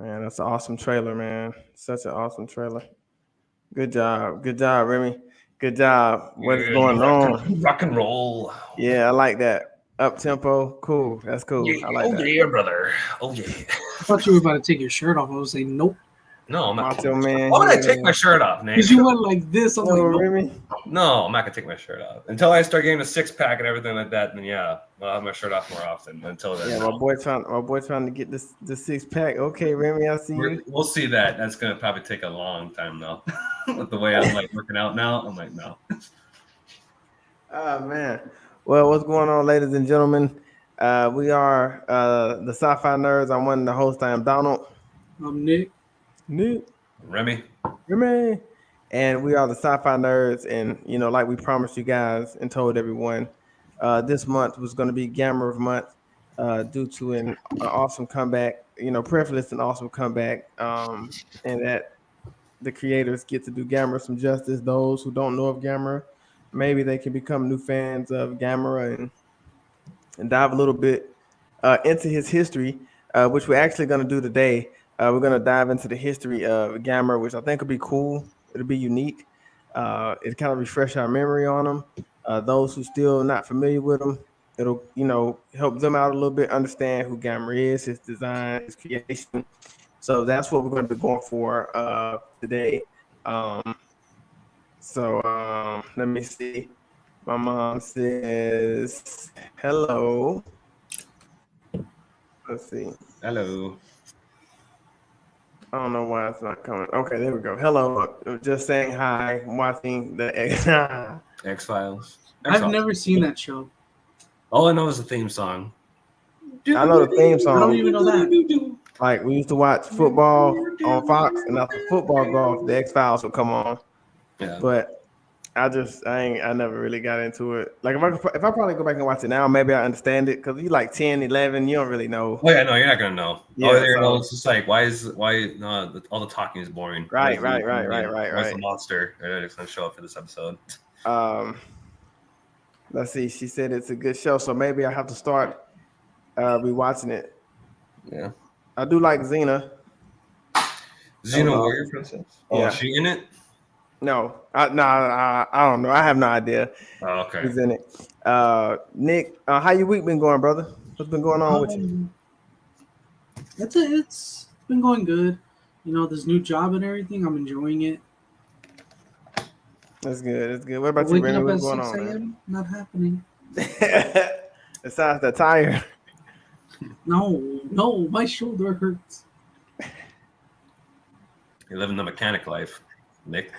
Man, that's an awesome trailer, man. Such an awesome trailer. Good job, Remy. Good job. What is Yeah, going on? rock and roll. Yeah, I like that. Up tempo, cool. That's cool. Yeah, I like oh that. yeah, brother. Oh yeah. I thought you were about to take your shirt off. I was like, nope. No, I'm not. Macho Man. Why would I he take my shirt off, Nick? Because you went like this. I'm No, like, nope. Remy. No, I'm not gonna take my shirt off until I start getting a six pack and everything like that. Then yeah, I'll have my shirt off more often. Until then, Yeah, my boy trying to get the 6-pack. Okay, Remy, I see you. we'll see that. That's gonna probably take a long time though. With the way I'm like working out now, I'm like no. Oh man. Well, what's going on, ladies and gentlemen? We are the Sci-Fi Nerds. I'm one of the hosts. I am Donald. I'm Nick. Remy. And we are the Sci-Fi Nerds. And like we promised you guys and told everyone, this month was going to be Gamera month due to an awesome comeback. Preferably an awesome comeback, and that the creators get to do Gamera some justice. Those who don't know of Gamera, maybe they can become new fans of Gamera and dive a little bit into his history, which we're actually going to do today. We're going to dive into the history of Gamera, which I think will be cool. It'll be unique. It kind of refresh our memory on him. Those who still not familiar with him, it'll help them out a little bit, understand who Gamera is, his design, his creation. So that's what we're going to be going for today. So let me see. My mom says hello. Let's see. Hello. I don't know why it's not coming. Okay, there we go. Hello. Just saying hi. Watching the X-Files. I've never seen that show. All I know is the theme song. I know the theme song. I don't even know that. Like we used to watch football on Fox, and after football go off, the X-Files would come on. Yeah. But I never really got into it. Like if I probably go back and watch it now, maybe I understand it because you like 10, 11, you don't really know. Oh yeah, no, you're not gonna know. Yeah, it's just like all the talking is boring. Right. Where's the monster? It's gonna show up for this episode. Let's see. She said it's a good show, so maybe I have to start rewatching it. Yeah. I do like Xena. Xena Warrior Princess. Oh, yeah. Is she in it? No, I don't know. I have no idea. Oh, okay. Who's in it? Nick, how your week been going, brother? What's been going on with you? It's been going good. This new job and everything. I'm enjoying it. That's good. What about you, Remy? What's going on, man? Not happening. Besides the tire. No, my shoulder hurts. You're living the mechanic life, Nick.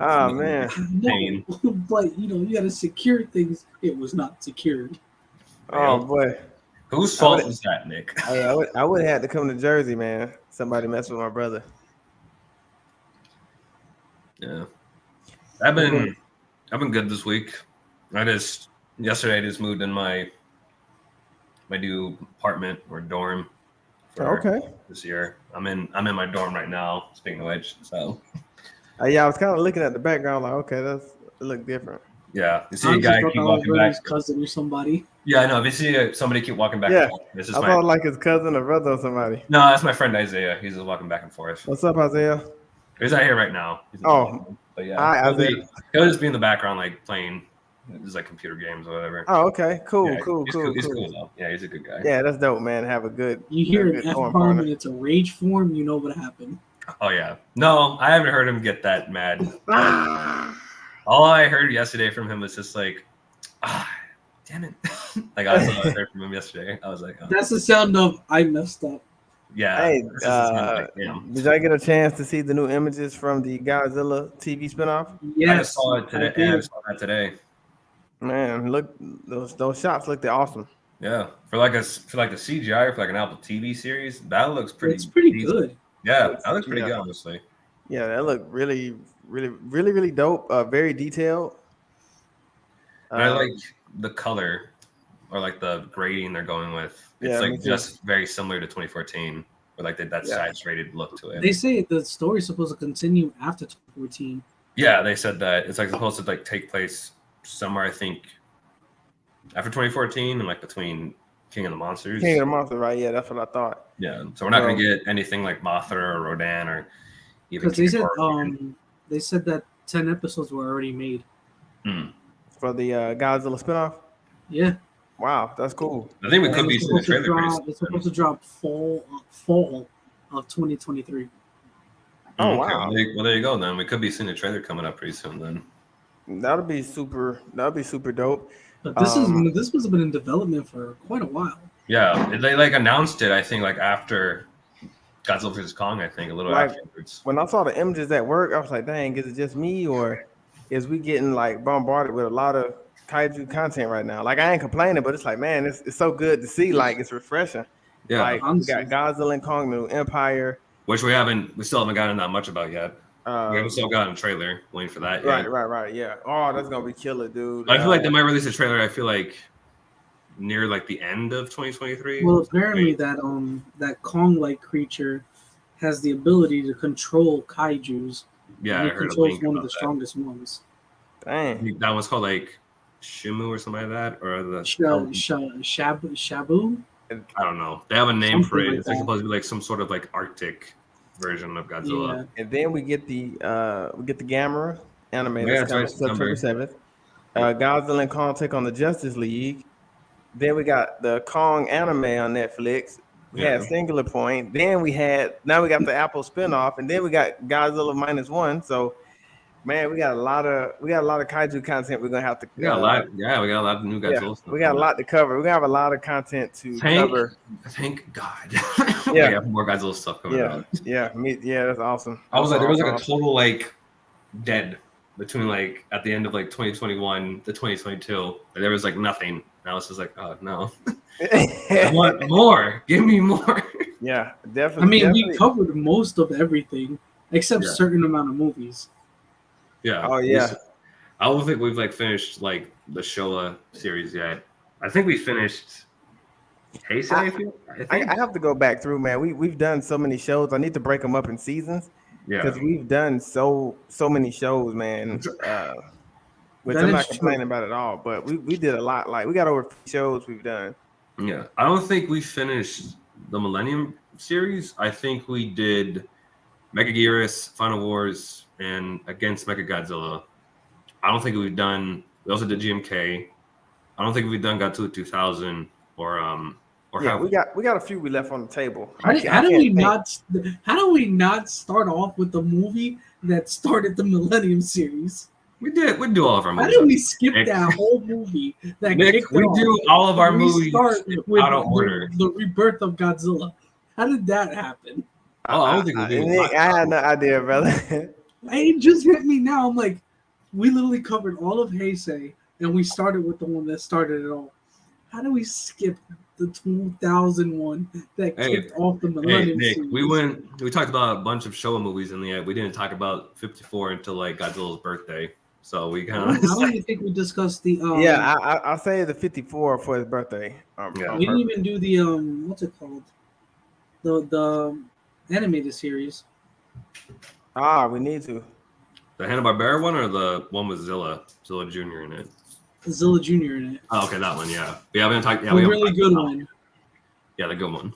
Oh man. No, but you gotta secure things. It was not secured. Oh boy. Whose fault is that, Nick? I would have had to come to Jersey, man. Somebody messed with my brother. Yeah. I've been good this week. Yesterday I just moved in my new apartment or dorm for this year. I'm in my dorm right now, speaking of which. So yeah, I was kind of looking at the background like, okay, it look different. Yeah. You see a guy keep walking back. His cousin or somebody. Yeah, I know. If you see somebody keep walking back and forth, this is I thought like his cousin or brother or somebody. No, that's my friend Isaiah. He's just walking back and forth. What's up, Isaiah? He's not here right now. But yeah. Hi, he'll just be in the background like playing just like computer games or whatever. Oh, okay. Cool, yeah, cool. He's cool though. Yeah, he's a good guy. Yeah, that's dope, man. Have a good. You hear an F-bomb and it's a rage form, you know what happened. Oh yeah. No, I haven't heard him get that mad. All I heard yesterday from him was just like, damn it. Like I heard from him yesterday. I was like, that's the sound of I messed up. Yeah. Hey, did I get a chance to see the new images from the Godzilla TV spinoff? Yes, I just saw it today. Yeah, I saw that today. Man, look, those shots looked awesome. Yeah, for like a CGI or for like an Apple TV series, that looks pretty. It's pretty good. Yeah, that looks pretty good, honestly. Yeah, that looked really, really, really, really dope. Very detailed. And I like the color or like the grading they're going with. It's just very similar to 2014, with like that saturated look to it. They say the story's supposed to continue after 2014. Yeah, they said that it's like supposed to like take place somewhere, I think, after 2014 and like between King of the Monsters. King of the Monsters, right? Yeah, that's what I thought. Yeah, so we're not going to get anything like Mothra or Rodan or even Because they said that 10 episodes were already made. For the Godzilla spinoff. Yeah. Wow, that's cool. I think we could be seeing a trailer pretty soon. It's supposed to drop fall of 2023. Oh, okay. wow. Well, there you go. Then we could be seeing a trailer coming up pretty soon. Then that'll be super dope. But this has been in development for quite a while. Yeah, they like announced it. I think like after Godzilla vs Kong. I think a little afterwards. When I saw the images at work, I was like, "Dang, is it just me or is we getting like bombarded with a lot of kaiju content right now?" Like I ain't complaining, but it's like, man, it's so good to see. Like it's refreshing. Yeah, like we got Godzilla and Kong, New Empire, which we still haven't gotten that much about yet. We haven't still gotten a trailer. Waiting for that. Right. Yeah. Oh, that's gonna be killer, dude. I feel like they might release a trailer. I feel like near like the end of 2023. Well, apparently that Kong-like creature has the ability to control kaijus. Yeah, and it controls one of the strongest ones. Dang. That one's called like Shimu or something like that, or the Shabu. I don't know. They have a name for it. Like it's like supposed to be like some sort of like Arctic version of Godzilla. Yeah. And then we get the Gamera anime that's coming right, September 7th. Godzilla and Kong take on the Justice League. Then we got the Kong anime on Netflix. We had Singular Point. Then we got the Apple spinoff, and then we got Godzilla -1. So, man, we got a lot of kaiju content. We're gonna have to. We got a lot. Yeah, we got a lot of new Godzilla stuff. We got a lot to cover. We have a lot of content to cover. Thank God. Yeah, we have more Godzilla stuff coming out. Yeah, that's awesome. I was like, there was like a total like dead between like at the end of like 2021 to 2022. Like, there was like nothing. Now it's just like, oh no. I want more. Give me more. Yeah, definitely. I mean, we covered most of everything except certain amount of movies. Yeah. Oh yeah. I don't think we've like finished like the Showa series yet. I think we finished Heisei. I have to go back through, man. We've done so many shows. I need to break them up in seasons. Yeah. Because we've done so many shows, man. Which I'm not complaining about at all, but we did a lot. Like we got over 50 shows we've done. Yeah, I don't think we finished the Millennium series. I think we did Mechagodzilla, Final Wars, and Against Mechagodzilla. I don't think we've done. We also did GMK. I don't think we've done Godzilla 2000 or yeah. We got a few we left on the table. How do we not start off with the movie that started the Millennium series? We did. We do all of our movies. How did we skip that whole movie? Nick, we do all of our movies start with out of order. The rebirth of Godzilla. How did that happen? Oh, I don't think we did. Nick, I had no idea, brother. It just hit me now. I'm like, we literally covered all of Heisei, and we started with the one that started it all. How do we skip the 2001 that kicked off the Millennium series? We talked about a bunch of Showa movies in the end. We didn't talk about 54 until like Godzilla's birthday. So we kind of. I don't even think we discussed the. I'll say the 54 for his birthday. We didn't even do the what's it called? The animated series. We need to. The Hanna-Barbera one or the one with Zilla Jr. in it? Zilla Jr. in it. Oh, okay, that one, yeah. We haven't talked. Yeah, a really good one. Yeah, the good one.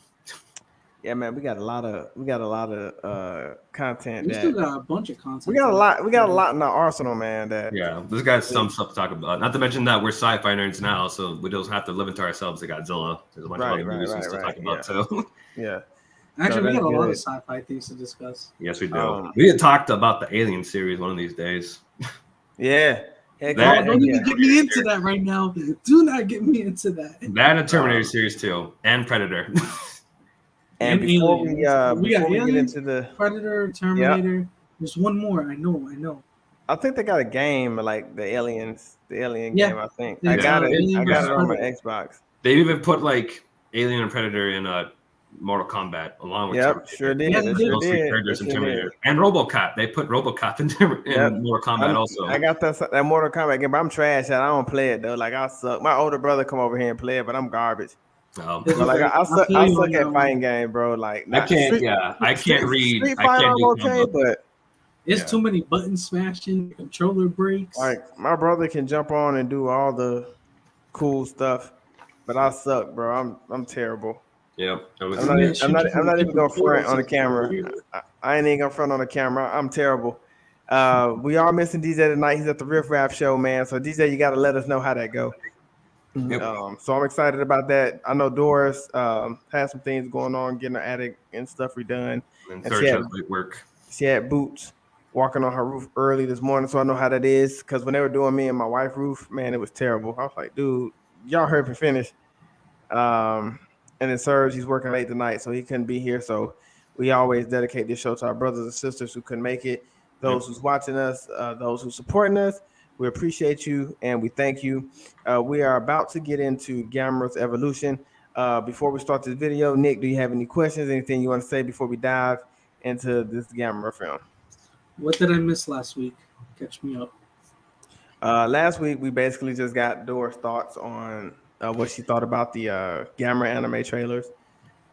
Yeah, man, we got a lot of content. We still got a bunch of content. We got a lot in our arsenal, man. There's got some stuff to talk about. Not to mention that we're sci-fi nerds now, so we don't have to limit to ourselves to Godzilla. There's a bunch of other movies to talk about too. Yeah. Actually, we got a lot of sci-fi things to discuss. Yes, we do. We had talked about the Alien series one of these days. Yeah. Don't even get me into that right now. Do not get me into that. That and Terminator series 2 and Predator. And before we get into the Predator, Terminator, there's one more. I know. I think they got a game like the Alien game. I think I got it on my Xbox. They even put like Alien and Predator in Mortal Kombat along with Terminator. Sure did. And RoboCop. They put RoboCop in Mortal Kombat also. I got that Mortal Kombat game, but I'm trash at it. I don't play it though. Like I suck. My older brother come over here and play it, but I'm garbage. But like I suck at fighting game, bro. Like I can't read. Street Fighter, I'm okay, but it's too many button smashing, controller breaks. Like my brother can jump on and do all the cool stuff. but I suck, bro. I'm terrible. Yep. I'm not even gonna front on the camera. I ain't even gonna front on the camera. I'm terrible. We are missing DJ tonight. He's at the Riff Raff show, man. So DJ, you got to let us know how that go. Yep. So I'm excited about that. I know Doris had some things going on, getting her attic and stuff redone. And she had Boots walking on her roof early this morning, so I know how that is. Because when they were doing me and my wife's roof, man, it was terrible. I was like, dude, y'all heard me finish. And then Serge, he's working late tonight, so he couldn't be here. So we always dedicate this show to our brothers and sisters who couldn't make it, those who's watching us, those who's supporting us. We appreciate you and we thank you. We are about to get into Gamera's evolution. Before we start this video, Nick, do you have any questions, anything you want to say before we dive into this Gamera film? What did I miss last week? Catch me up. Last week, we basically just got Dora's thoughts on what she thought about the Gamera anime trailers.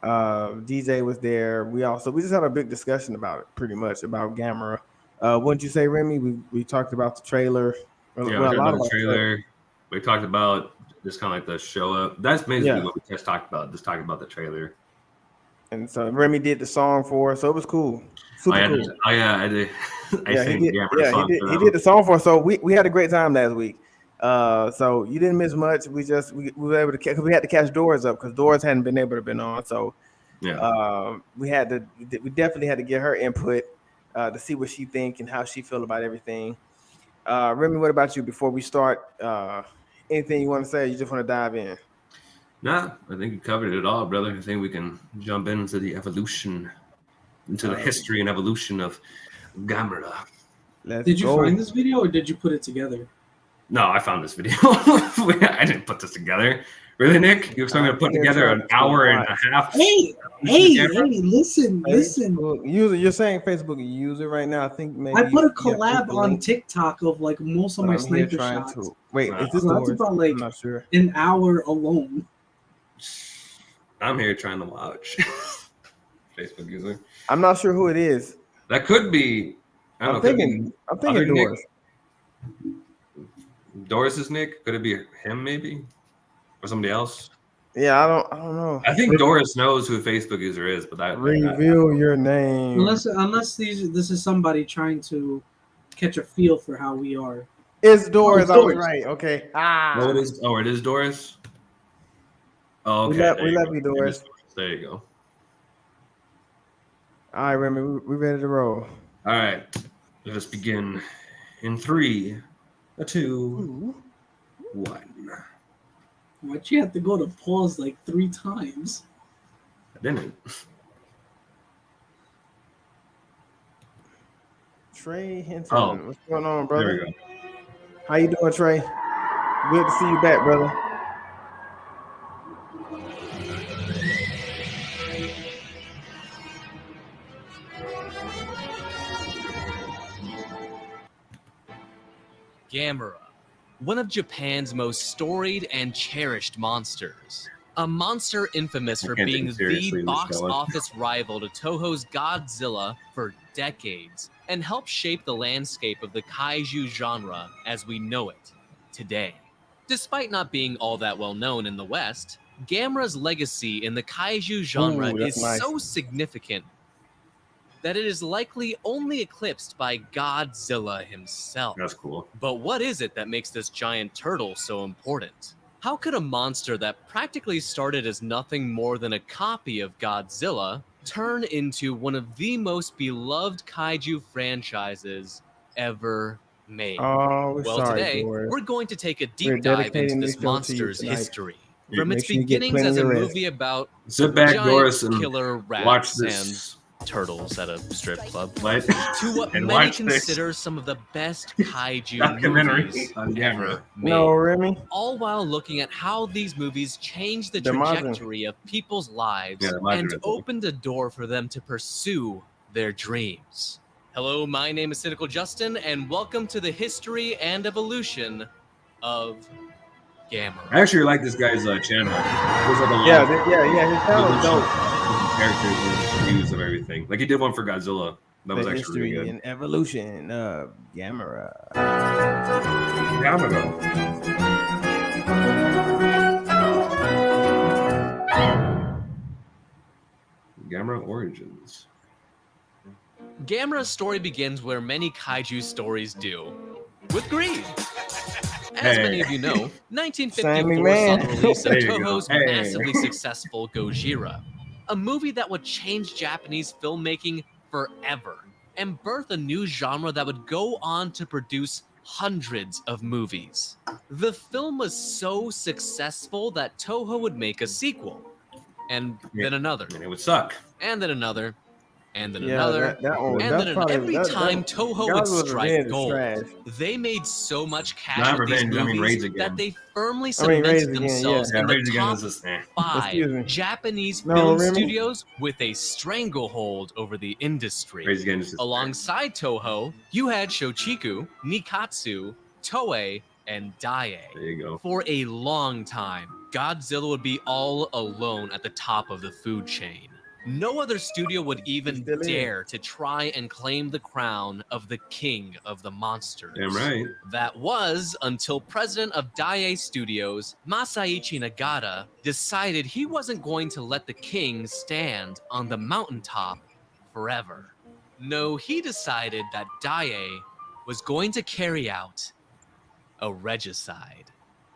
DJ was there. We just had a big discussion about it, pretty much, about Gamera. Wouldn't you say, Remy? We talked about the trailer. Yeah, we talked about the trailer. We talked about just kind of like the show up. That's basically what we just talked about. Just talking about the trailer. And so Remy did the song for us, so it was cool. Super cool. I did. He did the song for us. So we had a great time last week. So you didn't miss much. We were able to catch, because we had to catch Doris up because Doris hadn't been able to be on. So we definitely had to get her input to see what she think and how she feel about everything. Remy, what about you? Before we start, anything you want to say? Or you just want to dive in? Nah, I think you covered it all, brother. I think we can jump into the evolution, into the history and evolution of Gamera. Did you find this video or did you put it together? No, I found this video. I didn't put this together. Really, Nick? You were going to put together an hour and a half? Hey, listen. User, you're saying Facebook user right now. I think maybe I put a collab on TikTok of like most of my sniper shots. Wait, is this that's about like I'm not sure. An hour alone. I'm here trying to watch. Facebook user. I'm not sure who it is. That could be. I'm thinking Doris. Doris is Nick. Could it be him maybe, or somebody else? Yeah, I don't know. I think Doris knows who a Facebook user is, but that reveal your name. Unless this is somebody trying to catch a feel for how we are. It's Doris. I was right. Okay. Oh, it is. Oh, it is Doris. Oh, okay. We love you, Doris. There you go. All right, Remy, we ready to roll. All right, let us begin in 3, 2, 1. Why'd you have to go to pause like 3 times? I didn't. Trey Hinton. Oh. What's going on, brother? There we go. How you doing, Trey? Good to see you back, brother. Gamera, one of Japan's most storied and cherished monsters. A monster infamous for being the box office rival to Toho's Godzilla for decades and helped shape the landscape of the kaiju genre as we know it today. Despite not being all that well known in the West, Gamera's legacy in the kaiju genre is so significant that it is likely only eclipsed by Godzilla himself. That's cool. But what is it that makes this giant turtle so important? How could a monster that practically started as nothing more than a copy of Godzilla turn into one of the most beloved kaiju franchises ever made? Today, we're going to take a deep dive into this monster's history. From its beginnings as a movie about giant killer rats and turtles at a strip club, to what many consider some of the best kaiju movies ever made. No, Remy. All while looking at how these movies changed the trajectory of people's lives and opened a door for them to pursue their dreams. Hello, my name is Cynical Justin, and welcome to the history and evolution of Gamera. I actually like this guy's channel. There's like a his channel is dope. Characters and views of everything. Like he did one for Godzilla. That was actually really good. And evolution of Gamera. Gamera Origins. Gamera's story begins where many kaiju stories do, with greed. As many of you know, 1954 saw the release of There you go. Toho's Hey. massively successful Gojira, a movie that would change Japanese filmmaking forever and birth a new genre that would go on to produce hundreds of movies. The film was so successful that Toho would make a sequel, and then another, And it would suck. and then another, and then Yeah, another, that one. and That's then probably every time Toho would Godzilla's strike Revenge is gold, trash. they made so much cash Not with these Revenge, I mean movies Rage Again. that they firmly Rage cemented Again, themselves Yeah, in Rage the Again top is just 'Excuse me. 5 Japanese No, film Remy? studios with a stranglehold over the industry. Rage Again is just Alongside Toho, you had Shochiku, Nikatsu, Toei, and Daiei. There you go. For a long time, Godzilla would be all alone at the top of the food chain. No other studio would even Still is. dare to try and claim the crown of the king of the monsters. Damn right. That was until president of Daiei Studios, Masaichi Nagata, decided he wasn't going to let the king stand on the mountaintop forever. No, he decided that Daiei was going to carry out a regicide.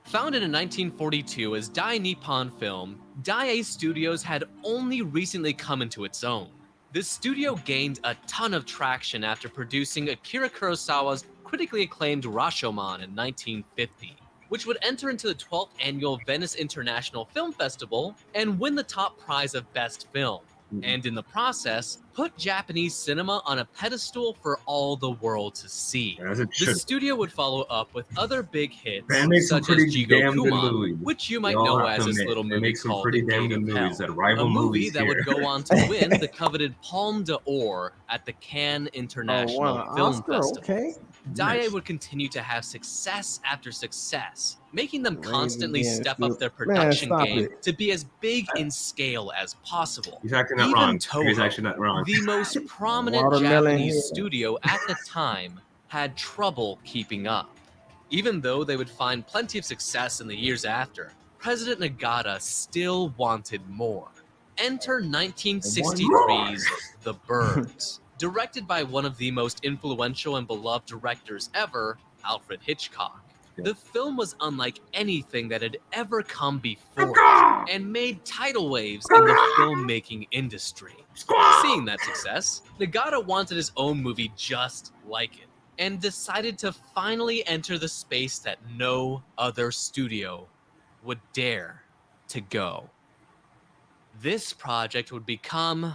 Founded in 1942 as Dai Nippon Film, Daiei Studios had only recently come into its own. The studio gained a ton of traction after producing Akira Kurosawa's critically acclaimed Rashomon in 1950, which would enter into the 12th annual Venice International Film Festival and win the top prize of Best Film, and in the process, put Japanese cinema on a pedestal for all the world to see. As it The should. studio would follow up with other big hits, Man, make some such as pretty damn good Jigo movies. which you might We all know have as to this admit, little they movie make some called pretty The damn Gate good of movies Hell, that rival a movie movies that here. would go on to win the coveted Palme d'Or at the Cannes International wow, Film Oscar, Festival. okay. Daiei Nice. would continue to have success after success, making them Raise constantly again, step dude. up their Man, production stop game it. to be as big in scale as possible. He's actually not Even wrong. Toho, He's actually not wrong. the most prominent Watermelon Japanese here. studio at the time, had trouble keeping up. Even though they would find plenty of success in the years after, President Nagata still wanted more. Enter 1963's The Birds, directed by one of the most influential and beloved directors ever, Alfred Hitchcock. Yeah. The film was unlike anything that had ever come before it, and made tidal waves in the filmmaking industry. Seeing that success, Nagata wanted his own movie just like it, and decided to finally enter the space that no other studio would dare to go. This project would become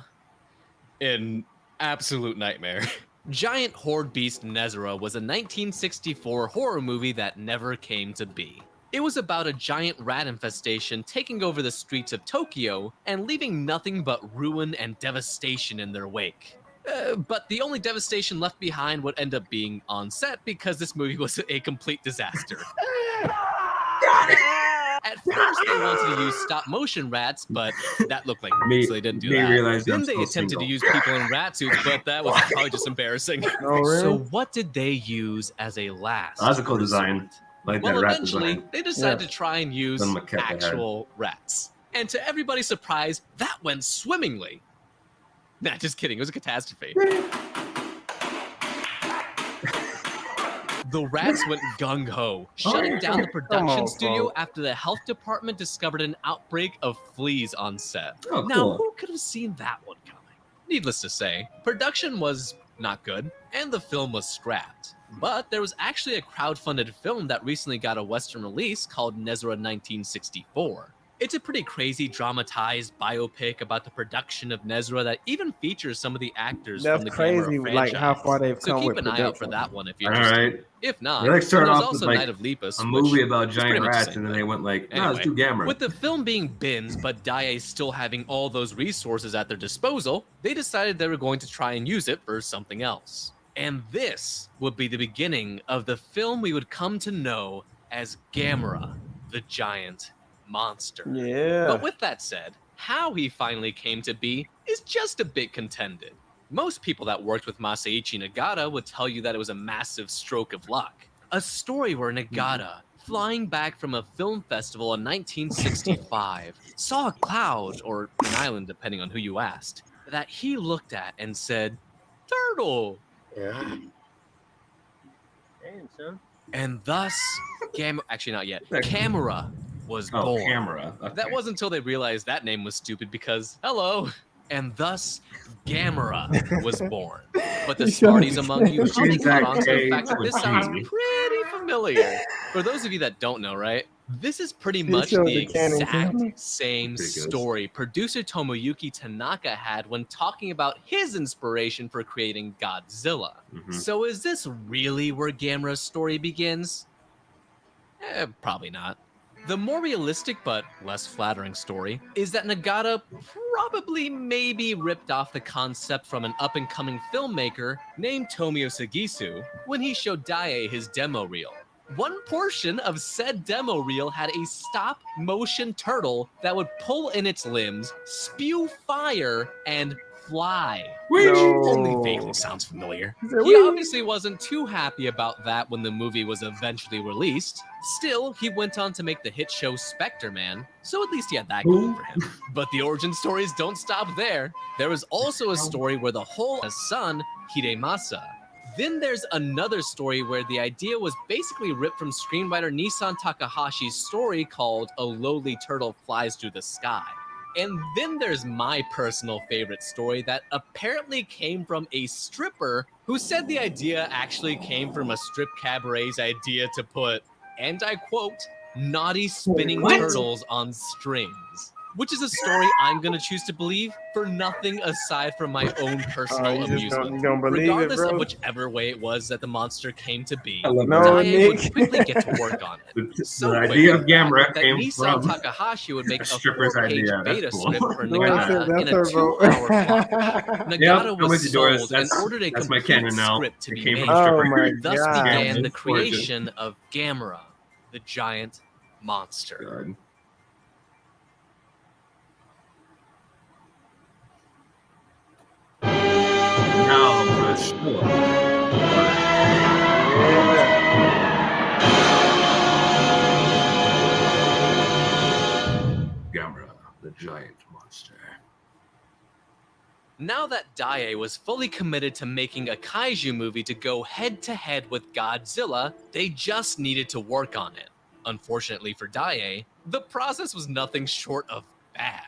an absolute nightmare. Giant Horde Beast Nezera was a 1964 horror movie that never came to be. It was about a giant rat infestation taking over the streets of Tokyo and leaving nothing but ruin and devastation in their wake. But the only devastation left behind would end up being on set because this movie was a complete disaster. At first, they wanted to use stop-motion rats, but that looked like Me- so they didn't do me that. realized Then I'm they still attempted single. to use people in rat suits, but that was probably just embarrassing. Oh, really? So what did they use as a last? Logical resort? design. Like Well, that rat eventually, design. they decided Yeah. to try and use Some maquette they had. actual rats. And to everybody's surprise, that went swimmingly. Nah, just kidding. It was a catastrophe. The rats went gung-ho, shutting down the production on, studio folks. after the health department discovered an outbreak of fleas on set. Oh, Now, cool. who could have seen that one coming? Needless to say, production was not good, and the film was scrapped. But there was actually a crowd-funded film that recently got a Western release called Nezera 1964. It's a pretty crazy dramatized biopic about the production of Nezera that even features some of the actors That's from the crazy, Gamera like how franchise. far they've So come keep with an eye out for production. that one if you're All interested. right. If not, They like started then there's off with also like Night of Lepus, a which movie about is giant pretty much the rats, same and then thing. they went like, no, let's Anyway, do Gamera. With the film being bins, but Daiei still having all those resources at their disposal, they decided they were going to try and use it for something else. And this would be the beginning of the film we would come to know as Gamera, the Giant Monster. Yeah. But with that said, how he finally came to be is just a bit contended. Most people that worked with Masaichi Nagata would tell you that it was a massive stroke of luck. A story where Nagata, flying back from a film festival in 1965, saw a cloud, or an island depending on who you asked, that he looked at and said, "Turtle." Yeah. Damn, son. And thus, actually not yet, Gamera was born. Gamera. Okay. That wasn't until they realized that name was stupid because, hello. And thus, Gamera was born. But the smarties among you probably caught on to the fact that this sounds pretty familiar. For those of you that don't know, right? This is pretty much the exact same story producer Tomoyuki Tanaka had when talking about his inspiration for creating Godzilla. So is this really where Gamera's story begins? Probably not. The more realistic but less flattering story is that Nagata probably maybe ripped off the concept from an up-and-coming filmmaker named Tomio Sagisu when he showed Daiei his demo reel. One portion of said demo reel had a stop-motion turtle that would pull in its limbs, spew fire, and fly. Only vaguely sounds familiar. He obviously wasn't too happy about that when the movie was eventually released. Still, he went on to make the hit show Spectre Man, so at least he had that going for him. But the origin stories don't stop there. There was also a story where the whole son, Hidemasa. Then there's another story where the idea was basically ripped from screenwriter Nissan Takahashi's story called A Lowly Turtle Flies Through the Sky. And then there's my personal favorite story that apparently came from a stripper who said the idea actually came from a strip cabaret's idea to put, and I quote, naughty spinning turtles on strings. Which is a story I'm going to choose to believe for nothing aside from my own personal amusement. Regardless of whichever way it was that the monster came to be, Daiei would quickly get to work on it. So the idea of Gamera that came Nissan from Takahashi would make a stripper's 4-page idea. beta That's cool. script for Nagata in a 2-hour block. Nagata was sold and ordered a complete script to be made. Thus began the creation of Gamera, the giant monster. Now for sure. Gamera, the giant monster. Now that Daiei was fully committed to making a kaiju movie to go head-to-head with Godzilla, they just needed to work on it. Unfortunately for Daiei, the process was nothing short of bad.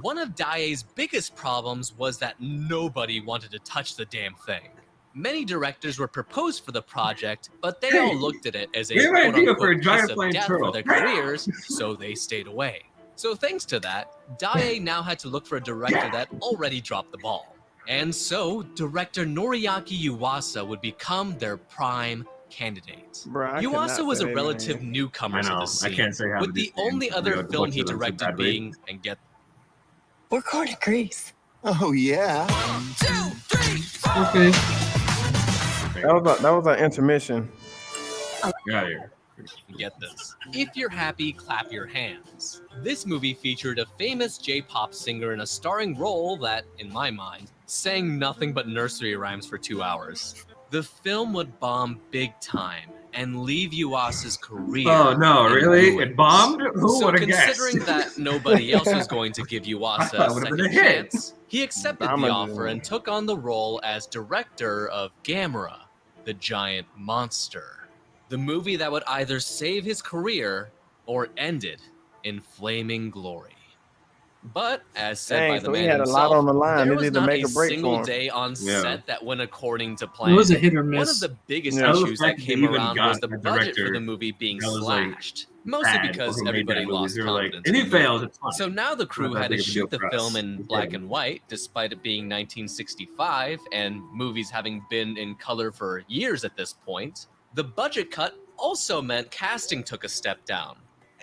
One of Daiei's biggest problems was that nobody wanted to touch the damn thing. Many directors were proposed for the project, but they all looked at it as a quote-unquote piece of death for their careers, so they stayed away. So thanks to that, Daiei now had to look for a director that already dropped the ball. And so, director Noriaki Yuasa would become their prime candidate. Yuasa was a relative newcomer to the scene, with the only other film he directed being, and get We're going to Greece. Oh, yeah. 1, 2, 3, 4. Okay. That was an intermission. Got here. Get this. If you're happy, clap your hands. This movie featured a famous J-pop singer in a starring role that, in my mind, sang nothing but nursery rhymes for 2 hours. The film would bomb big time and leave Yuasa's career. Oh no, really? ruins. It bombed? Who So would have guessed? considering that nobody else was going to give Yuasa a Would've been second a hit. chance, he accepted the offer and took on the role as director of Gamera, the giant monster. The movie that would either save his career or end it in flaming glory. But, as said by the so man he had himself, a lot on the line. there He was did to not make a a break single for him. day on Yeah. set that went according to plan. It was a hit or One miss. of the biggest Yeah, issues the that fact that came they even around got was the a budget for director the movie being that was, like, slashed, mostly bad because who made everybody that movie. lost They were like, confidence if in he the movie. fails, it's fine. So now the crew Not that had to big of a shoot deal the for us. film in black and white, despite it being 1965 and movies having been in color for years at this point. The budget cut also meant casting took a step down,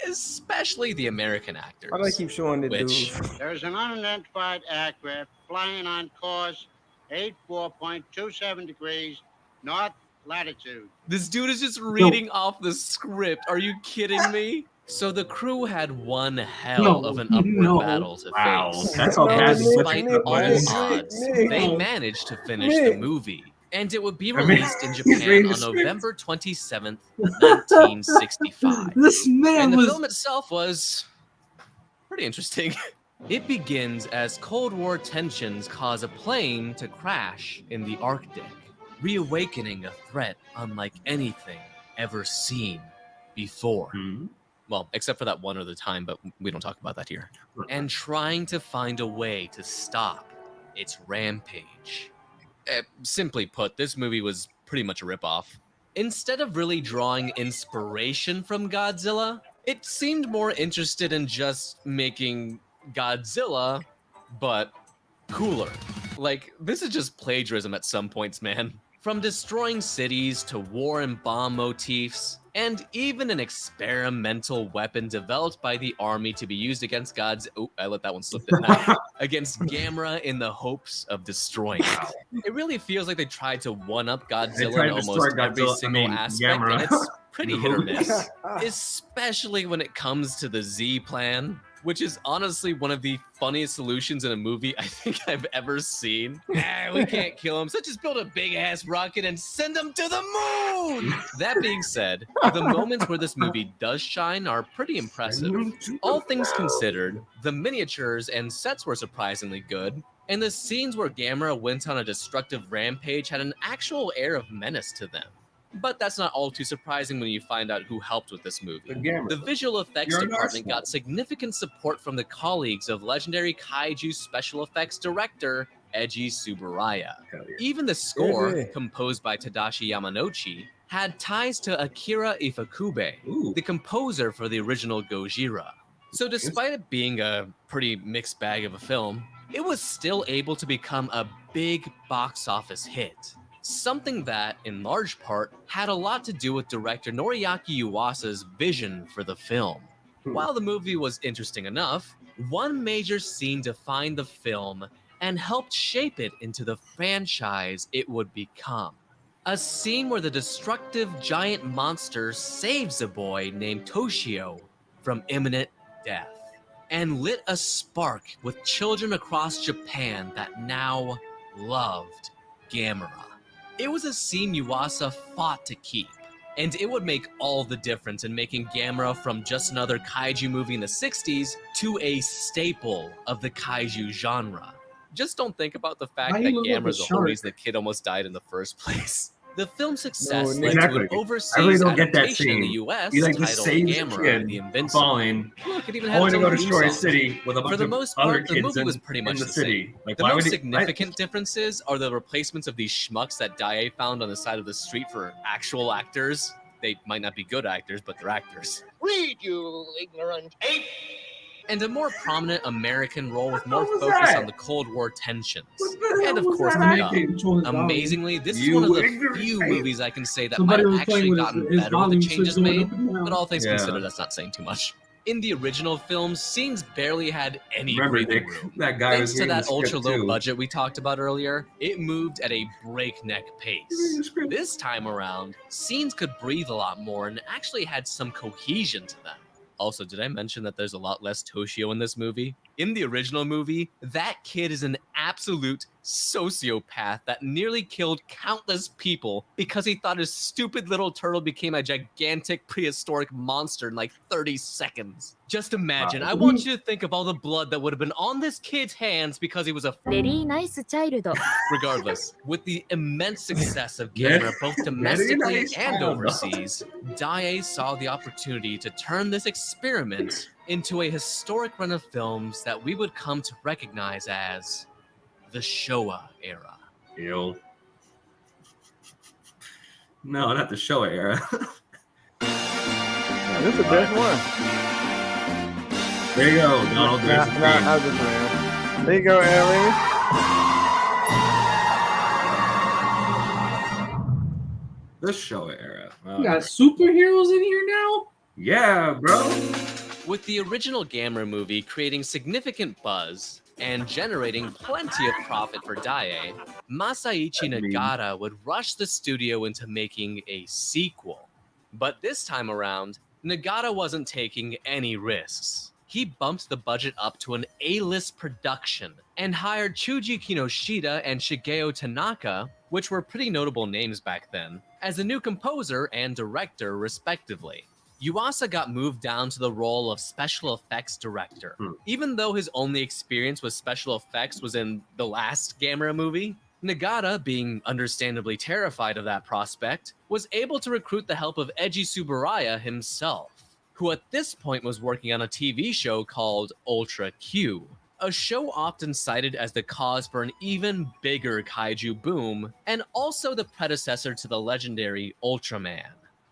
especially the American actors. Why do they keep showing the Which- dudes? There's an unidentified aircraft flying on course 84.27 degrees north latitude. This dude is just reading off the script. Are you kidding me? So the crew had one hell of an upward battle to Wow, face. that's how And bad despite Nick all was. odds, Nick. they managed to finish the movie. And it would be I mean, released in he's Japan reading on the script. November 27th, 1965. This man And the was film itself was pretty interesting. It begins as Cold War tensions cause a plane to crash in the Arctic, reawakening a threat unlike anything ever seen before. Well, except for that one other time, but we don't talk about that here. And trying to find a way to stop its rampage. Simply put, this movie was pretty much a ripoff. Instead of really drawing inspiration from Godzilla, it seemed more interested in just making Godzilla, but cooler. Like, this is just plagiarism at some points, man. From destroying cities to war and bomb motifs, and even an experimental weapon developed by the army to be used against I let that one slip against Gamera in the hopes of destroying it. It really feels like they tried to one-up Godzilla in almost every single aspect, Gamera. and it's pretty hit or miss. Especially when it comes to the Z plan, which is honestly one of the funniest solutions in a movie I think I've ever seen. We can't kill him, so just build a big-ass rocket and send him to the moon! That being said, the moments where this movie does shine are pretty impressive. All things considered, the miniatures and sets were surprisingly good, and the scenes where Gamera went on a destructive rampage had an actual air of menace to them. But that's not all too surprising when you find out who helped with this movie. The visual effects department got significant support from the colleagues of legendary kaiju special effects director Eiji Tsuburaya. Even the score, composed by Tadashi Yamanouchi, had ties to Akira Ifukube, the composer for the original Gojira. So despite it being a pretty mixed bag of a film, it was still able to become a big box office hit. Something that, in large part, had a lot to do with director Noriaki Yuasa's vision for the film. While the movie was interesting enough, one major scene defined the film and helped shape it into the franchise it would become. A scene where the destructive giant monster saves a boy named Toshio from imminent death, and lit a spark with children across Japan that now loved Gamera. It was a scene Yuasa fought to keep, and it would make all the difference in making Gamera from just another kaiju movie in the 60s to a staple of the kaiju genre. Just don't think about the fact that Gamera's the whole reason the kid almost died in the first place. The film's success led to an overseas adaptation in the US titled Gamera, the Invincible. Look, it even had its own destroy a city with a bunch For the of most other part, the kids movie was in- pretty in much the the city. same. Like, The why most would he- significant differences are the replacements of these schmucks that Daiei found on the side of the street for actual actors. They might not be good actors, but they're actors. Read, you ignorant ape! And a more prominent American role with more focus on the Cold War tensions. And of course, the dub. Amazingly, this is one of the few movies I can say that might have actually gotten better with the changes made, but all things considered, that's not saying too much. In the original film, scenes barely had any breathing room. That guy Thanks was to reading that the script, ultra-low too. budget we talked about earlier, it moved at a breakneck pace. This time around, scenes could breathe a lot more and actually had some cohesion to them. Also, did I mention that there's a lot less Toshio in this movie? In the original movie, that kid is an absolute sociopath that nearly killed countless people because he thought his stupid little turtle became a gigantic prehistoric monster in like 30 seconds. Just imagine, I want you to think of all the blood that would have been on this kid's hands because he was a ベリーナイスチャイルド。 Regardless, with the immense success of Gamera both domestically nice and child. overseas, Daiei saw the opportunity to turn this experiment into a historic run of films that we would come to recognize as the Showa era. Ew. No, not the Showa era. This is the best one. There you go, Donald. There's the theme. I was just playing. There you go, Ellie. The Showa era. We got superheroes in here now? Yeah, bro. With the original Gamera movie creating significant buzz and generating plenty of profit for Daiei, Masaichi Nagata would rush the studio into making a sequel. But this time around, Nagata wasn't taking any risks. He bumped the budget up to an A-list production and hired Chuji Kinoshita and Shigeo Tanaka, which were pretty notable names back then, as the new composer and director respectively. Yuasa got moved down to the role of special effects director. Even though his only experience with special effects was in the last Gamera movie, Nagata, being understandably terrified of that prospect, was able to recruit the help of Eiji Tsuburaya himself, who at this point was working on a TV show called Ultra Q, a show often cited as the cause for an even bigger kaiju boom, and also the predecessor to the legendary Ultraman.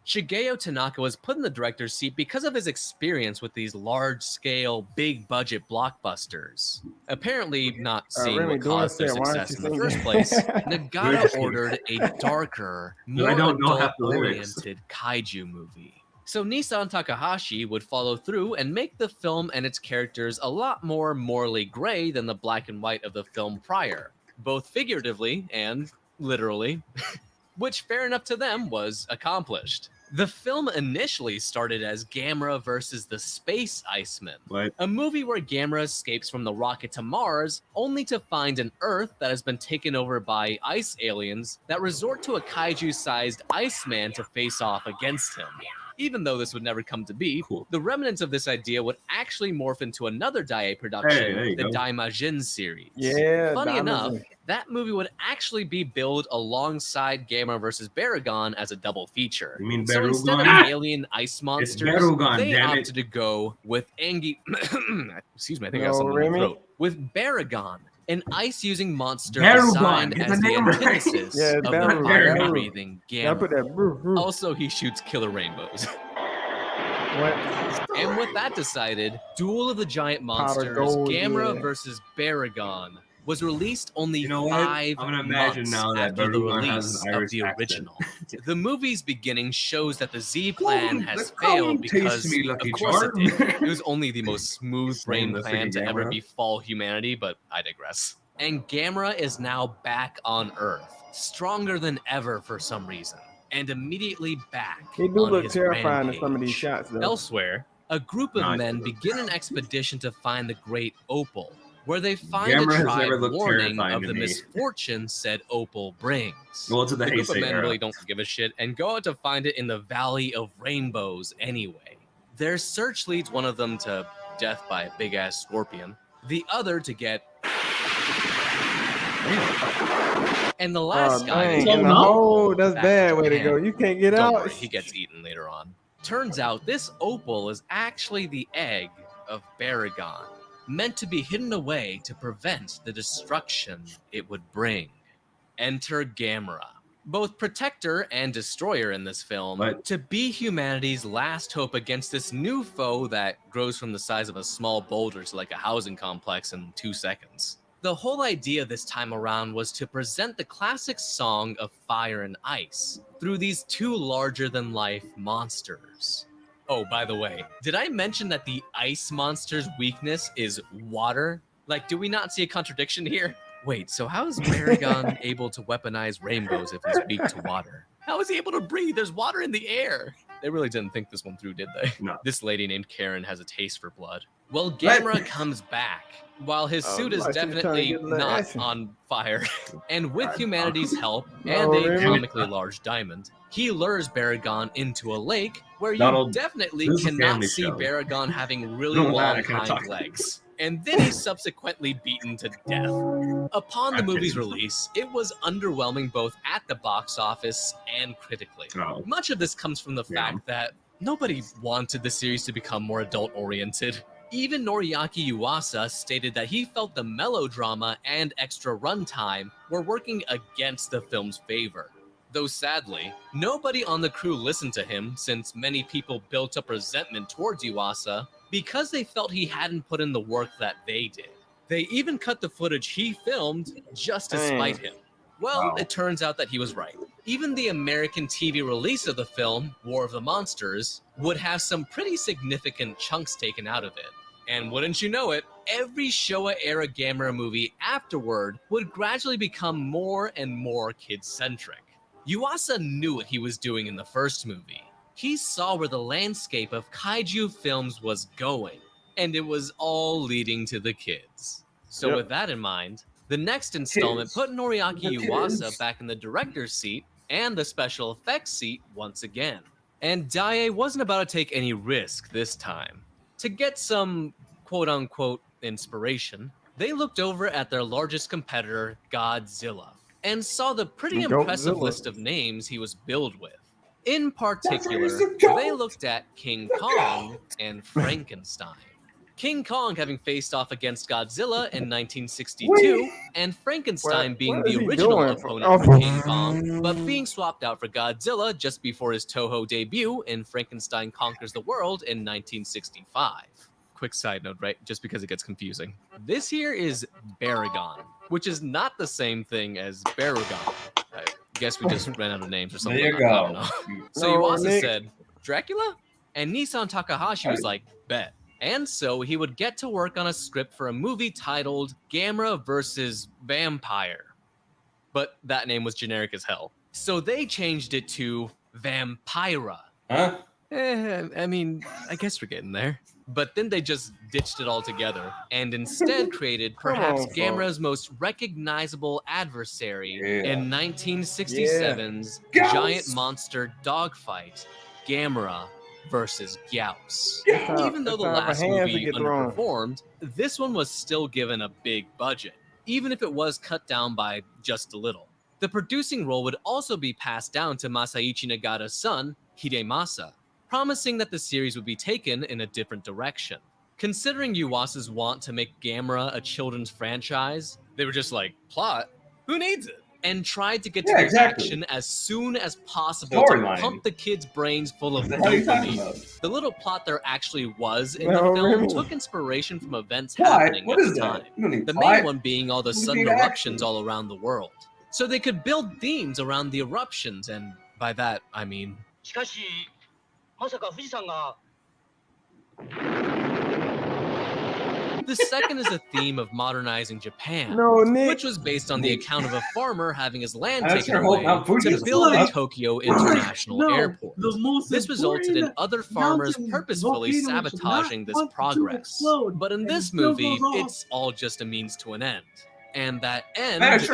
Shigeo Tanaka was put in the director's seat because of his experience with these large-scale, big-budget blockbusters. Apparently not seeing Remy what caused their Doris said, "Why aren't success you in the singing?" first place, Nagata ordered a darker, more I don't know half the lyrics. adult-oriented kaiju movie. So Nissan Takahashi would follow through and make the film and its characters a lot more morally gray than the black and white of the film prior, both figuratively and literally, which fair enough to them was accomplished. The film initially started as Gamera versus the Space Iceman, a movie where Gamera escapes from the rocket to Mars, only to find an Earth that has been taken over by ice aliens that resort to a kaiju-sized Iceman to face off against him. Even though this would never come to be, the remnants of this idea would actually morph into another Daiei production, the Daimajin series. Funny enough, that movie would actually be billed alongside Gamera vs. Baragon as a double feature. You mean so Barugon? instead of alien ice monsters, Barugon, they damn it. opted to go with excuse me, I think I got No, something in Remy? my throat. With Baragon, an ice-using monster Barugon, designed get as the the name right. antithesis Yeah, of the Barugon. fire-breathing Yeah, I put Gamera. that. Brr, brr. Also, he shoots killer rainbows. What? And with that decided, Duel of the Giant Monsters, gold, Gamera yeah. vs. Baragon, was released only You know what? 5 I'm gonna imagine months now that after the Baragon has release an of Irish the accent. original. The movie's beginning shows that the Z plan has come on, failed taste because, me, Lucky of course, Charm. it did. It was only the most smooth-brained Same, the plan to freaking ever Gamera. befall humanity, but I digress. And Gamera is now back on Earth, stronger than ever for some reason, and immediately back He do on look his terrifying in some of these rampage. shots, though. Elsewhere, a group of Nice. men begin an expedition to find the Great Opal, where they find Gamera a has tribe never looked warning terrifying of to the me. misfortune said Opal brings. Well, it's in the The group of Heisei men era. really don't give a shit and go out to find it in the Valley of Rainbows anyway. Their search leads one of them to death by a big-ass scorpion, the other to get... And the last guy... dang, to in get the hole, that's back bad to way to Japan. go. You can't get Don't out. worry, he gets eaten later on. Turns out this opal is actually the egg of Baragon, meant to be hidden away to prevent the destruction it would bring. Enter Gamera, both protector and destroyer in this film, to be humanity's last hope against this new foe that grows from the size of a small boulder to like a housing complex in 2 seconds. The whole idea this time around was to present the classic song of fire and ice through these two larger-than-life monsters. Oh, by the way, did I mention that the ice monster's weakness is water? Like, do we not see a contradiction here? Wait, so how is Baragon able to weaponize rainbows if he's weak to water? How is he able to breathe? There's water in the air. They really didn't think this one through, did they? No. This lady named Karen has a taste for blood. Well, Gamera comes back. While his suit is like she was trying to definitely get a little not action. on fire, and with humanity's help No, and a really? comically large diamond, he lures Baragon into a lake where you Donald, definitely this is a cannot family see show. Baragon having really Don't lie, long I can't hind talk. legs. And then he's subsequently beaten to death. Upon the I'm movie's kidding. release, it was underwhelming both at the box office and critically. Oh. Much of this comes from the Yeah. fact that nobody wanted the series to become more adult-oriented. Even Noriaki Yuasa stated that he felt the melodrama and extra runtime were working against the film's favor. Though sadly, nobody on the crew listened to him since many people built up resentment towards Yuasa because they felt he hadn't put in the work that they did. They even cut the footage he filmed just to Dang. spite him. Well, Wow. it turns out that he was right. Even the American TV release of the film, War of the Monsters, would have some pretty significant chunks taken out of it. And wouldn't you know it, every Showa-era Gamera movie afterward would gradually become more and more kid-centric. Yuasa knew what he was doing in the first movie. He saw where the landscape of kaiju films was going, and it was all leading to the kids. So Yep. with that in mind, the next installment put Noriaki The Yuasa kids. back in the director's seat and the special effects seat once again. And Daiei wasn't about to take any risk this time. To get some quote-unquote inspiration, they looked over at their largest competitor, Godzilla, and saw the pretty impressive list of names he was billed with. In particular, they looked at King Kong and Frankenstein. King Kong having faced off against Godzilla in 1962, and Frankenstein being the original opponent for King Kong, but being swapped out for Godzilla just before his Toho debut in Frankenstein Conquers the World in 1965. Quick side note, right? Just because it gets confusing. This here is Baragon, which is not the same thing as Baragon. I guess we just ran out of names or something. There you I don't go. know. So Yuasa said, Dracula? And Nissan Takahashi was like, bet. And so he would get to work on a script for a movie titled Gamera vs. Vampire. But that name was generic as hell. So they changed it to Vampira. Huh? I mean, I guess we're getting there. But then they just ditched it all together and instead created perhaps Gamera's most recognizable adversary in 1967's giant monster dogfight, Gamera versus Gyaos. Even though the last movie underperformed, this one was still given a big budget, even if it was cut down by just a little. The producing role would also be passed down to Masaichi Nagata's son, Hidemasa, promising that the series would be taken in a different direction. Considering Yuasa's want to make Gamera a children's franchise, they were just like, plot? Who needs it? And tried to get to the action as soon as possible to pump the kids' brains full of dopamine. The little plot there actually was in the film took inspiration from events happening at the time. The main one being all the sudden eruptions all around the world. So they could build themes around the eruptions, and by that, I mean... The second is a theme of modernizing Japan, which was based on the account of a farmer having his land taken away to build the Tokyo International Airport. This resulted in other farmers purposefully sabotaging this progress. But in this movie, it's all just a means to an end. And that end is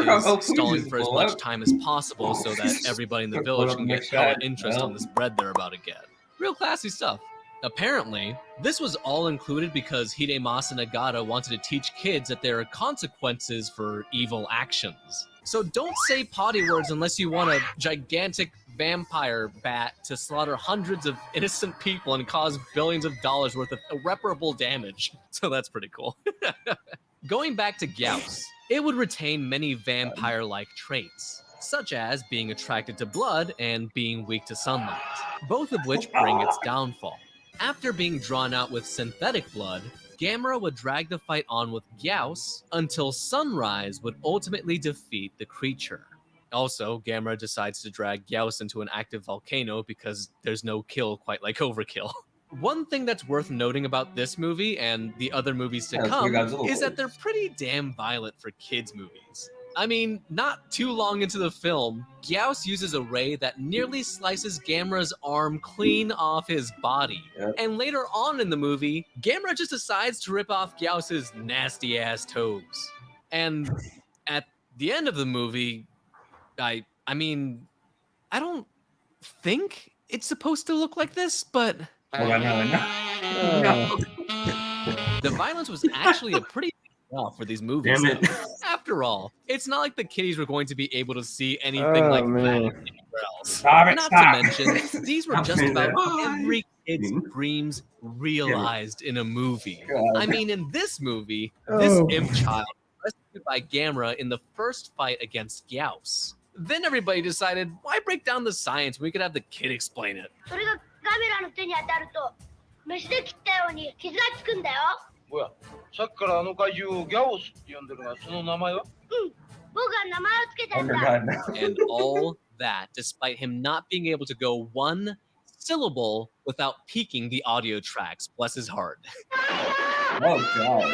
stalling for as much time as possible so that everybody in the village can get hella interest on this bread they're about to get. Real classy stuff. Apparently, this was all included because Hidemasa Nagata wanted to teach kids that there are consequences for evil actions. So don't say potty words unless you want a gigantic vampire bat to slaughter hundreds of innocent people and cause billions of dollars worth of irreparable damage. So that's pretty cool. Going back to Gyaos, it would retain many vampire-like traits, such as being attracted to blood and being weak to sunlight, both of which bring its downfall. After being drawn out with synthetic blood, Gamera would drag the fight on with Gyaos until Sunrise would ultimately defeat the creature. Also, Gamera decides to drag Gyaos into an active volcano because there's no kill quite like Overkill. One thing that's worth noting about this movie and the other movies to come is that they're pretty damn violent for kids' movies. I mean, not too long into the film, Gyaos uses a ray that nearly slices Gamera's arm clean off his body. And later on in the movie, Gamera just decides to rip off Gyaos' nasty-ass toes. And at the end of the movie, I mean, I don't think it's supposed to look like this, but... The violence was actually a pretty for these movies. After all, it's not like the kiddies were going to be able to see anything like that anywhere else. Not to mention, these were just about every kid's dreams realized in a movie. I mean, in this movie, this imp child was rescued by Gamera in the first fight against Gyaos. Then everybody decided, why break down the science? We could have the kid explain it. 뭐야? さっきからあの怪獣をギャオスって呼んでるが、その名前は？僕が名前をつけたんだ。 And all that, despite him not being able to go one syllable without peaking the audio tracks. Bless his heart. Oh, God.